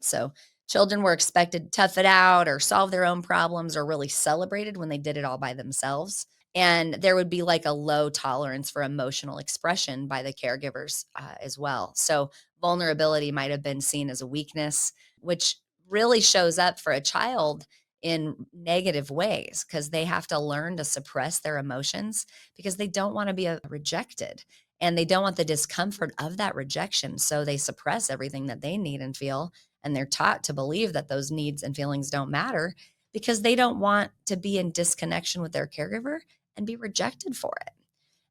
So children were expected to tough it out or solve their own problems or really celebrated when they did it all by themselves. And there would be like a low tolerance for emotional expression by the caregivers as well. So vulnerability might have been seen as a weakness, which really shows up for a child in negative ways because they have to learn to suppress their emotions because they don't want to be rejected and they don't want the discomfort of that rejection. So they suppress everything that they need and feel. And they're taught to believe that those needs and feelings don't matter because they don't want to be in disconnection with their caregiver and be rejected for it.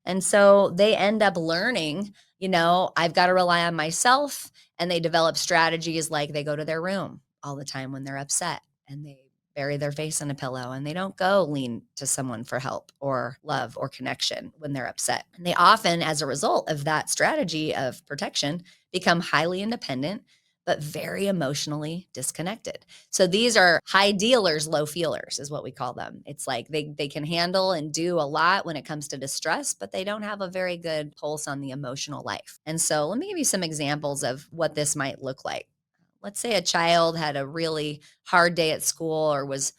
And so they end up learning, I've got to rely on myself. And they develop strategies like they go to their room all the time when they're upset and they bury their face in a pillow and they don't go lean to someone for help or love or connection when they're upset. And they often, as a result of that strategy of protection, become highly independent, but very emotionally disconnected. So these are high dealers, low feelers is what we call them. It's like they can handle and do a lot when it comes to distress, but they don't have a very good pulse on the emotional life. And so let me give you some examples of what this might look like. Let's say a child had a really hard day at school or was,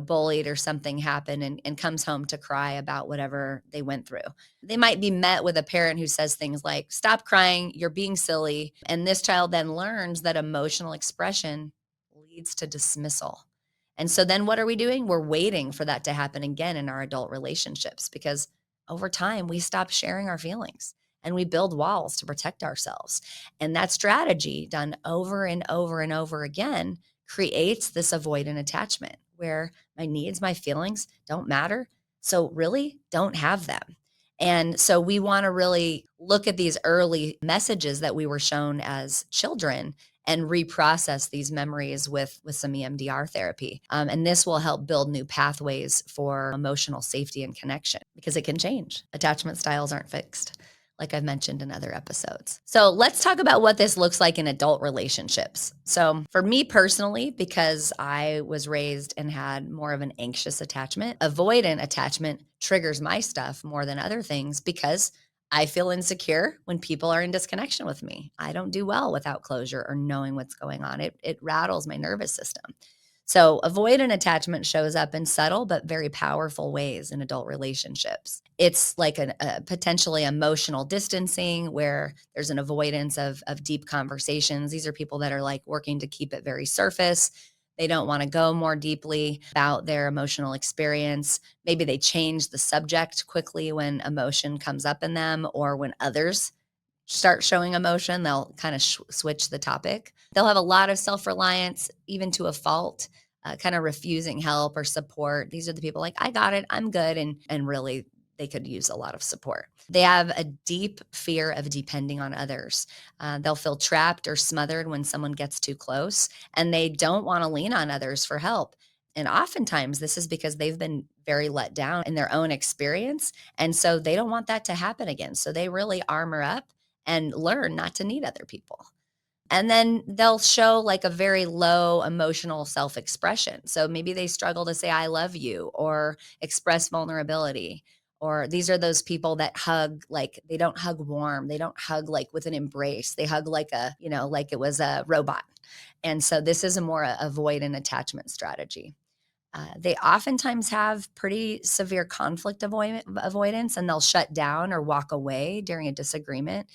bullied or something happened and comes home to cry about whatever they went through. They might be met with a parent who says things like, "Stop crying, you're being silly." And this child then learns that emotional expression leads to dismissal. And so then what are we doing? We're waiting for that to happen again in our adult relationships because over time we stop sharing our feelings and we build walls to protect ourselves. And that strategy done over and over and over again creates this avoidant attachment where my needs, my feelings don't matter. So really don't have them. And so we want to really look at these early messages that we were shown as children and reprocess these memories with some EMDR therapy. And this will help build new pathways for emotional safety and connection because it can change. Attachment styles aren't fixed, like I've mentioned in other episodes. So let's talk about what this looks like in adult relationships. So for me personally, because I was raised and had more of an anxious attachment, avoidant attachment triggers my stuff more than other things because I feel insecure when people are in disconnection with me. I don't do well without closure or knowing what's going on. It rattles my nervous system. So avoidant attachment shows up in subtle but very powerful ways in adult relationships. It's like a potentially emotional distancing where there's an avoidance of deep conversations. These are people that are like working to keep it very surface. They don't want to go more deeply about their emotional experience. Maybe they change the subject quickly when emotion comes up in them or when others start showing emotion, they'll kind of switch the topic. They'll have a lot of self-reliance, even to a fault, kind of refusing help or support. These are the people like, I got it, I'm good. And really, they could use a lot of support. They have a deep fear of depending on others. They'll feel trapped or smothered when someone gets too close, and they don't want to lean on others for help. And oftentimes, this is because they've been very let down in their own experience. And so they don't want that to happen again. So they really armor up and learn not to need other people. And then they'll show like a very low emotional self expression. So maybe they struggle to say, I love you, or express vulnerability. Or these are those people that hug, like they don't hug warm. They don't hug like with an embrace. They hug like like it was a robot. And so this is a more avoidant attachment strategy. They oftentimes have pretty severe conflict avoidance and they'll shut down or walk away during a disagreement